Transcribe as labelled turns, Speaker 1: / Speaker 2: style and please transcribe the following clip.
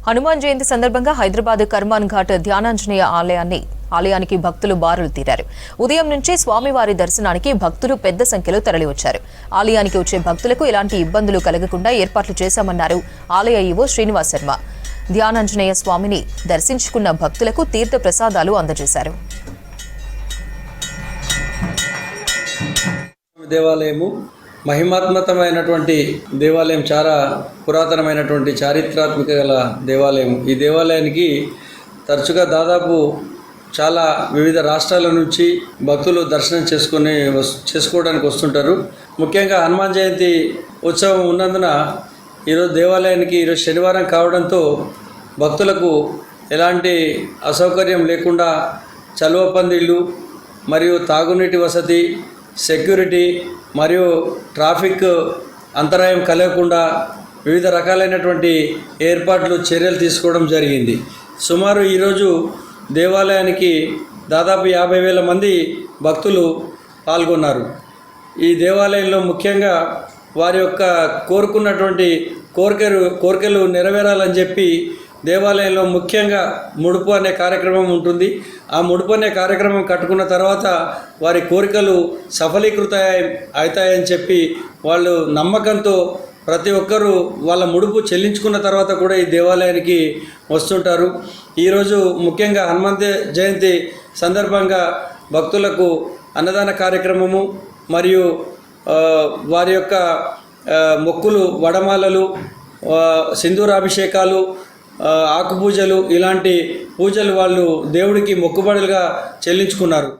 Speaker 1: హనుమాన్ జయంతి సందర్భంగా హైదరాబాద్ కర్మాన్ ఘాట్ ధ్యానాంజనేయ ఆలయానికి భక్తులు బారులు తీరారు. ఉదయం నుంచి స్వామివారి దర్శనానికి భక్తులు పెద్ద సంఖ్యలో తరలివచ్చారు. ఆలయానికి వచ్చే భక్తులకు ఎలాంటి ఇబ్బందులు కలగకుండా ఏర్పాట్లు చేశామన్నారు ఆలయ ఈవో శ్రీనివాస్ శర్మ. ధ్యానాంజనేయ స్వామిని దర్శించుకున్న భక్తులకు తీర్థ ప్రసాదాలు అందజేశారు.
Speaker 2: దేవాలయము మహిమాత్మకమైనటువంటి దేవాలయం, చాలా పురాతనమైనటువంటి చారిత్రాత్మక గల దేవాలయం. ఈ దేవాలయానికి తరచుగా దాదాపు చాలా వివిధ రాష్ట్రాల నుంచి భక్తులు దర్శనం చేసుకోవడానికి వస్తుంటారు. ముఖ్యంగా హనుమాన్ జయంతి ఉత్సవం ఉన్నందున ఈరోజు దేవాలయానికి ఈరోజు శనివారం కావడంతో భక్తులకు ఎలాంటి అసౌకర్యం లేకుండా చలువ పందిళ్ళు మరియు తాగునీటి వసతి, సెక్యూరిటీ మరియు ట్రాఫిక్ అంతరాయం కలగకుండా వివిధ రకాలైనటువంటి చర్యలు తీసుకోవడం జరిగింది. సుమారు ఈరోజు దేవాలయానికి దాదాపు 50,000 మంది భక్తులు పాల్గొన్నారు. ఈ దేవాలయంలో ముఖ్యంగా వారి యొక్క కోరుకున్నటువంటి కోరికలు నెరవేరాలని చెప్పి దేవాలయంలో ముఖ్యంగా ముడుపు అనే కార్యక్రమం ఉంటుంది. ఆ ముడుపు అనే కార్యక్రమం కట్టుకున్న తర్వాత వారి కోరికలు సఫలీకృత అవుతాయని చెప్పి వాళ్ళు నమ్మకంతో ప్రతి ఒక్కరూ వాళ్ళ ముడుపు చెల్లించుకున్న తర్వాత కూడా ఈ దేవాలయానికి వస్తుంటారు. ఈరోజు ముఖ్యంగా హనుమంత జయంతి సందర్భంగా భక్తులకు అన్నదాన కార్యక్రమము మరియు వారి యొక్క మొక్కులు, వడమాలలు, సింధూరాభిషేకాలు, ఆకు పూజలు, ఇలాంటి పూజలు వాళ్ళు దేవుడికి మొక్కుబడులుగా చెల్లించుకున్నారు.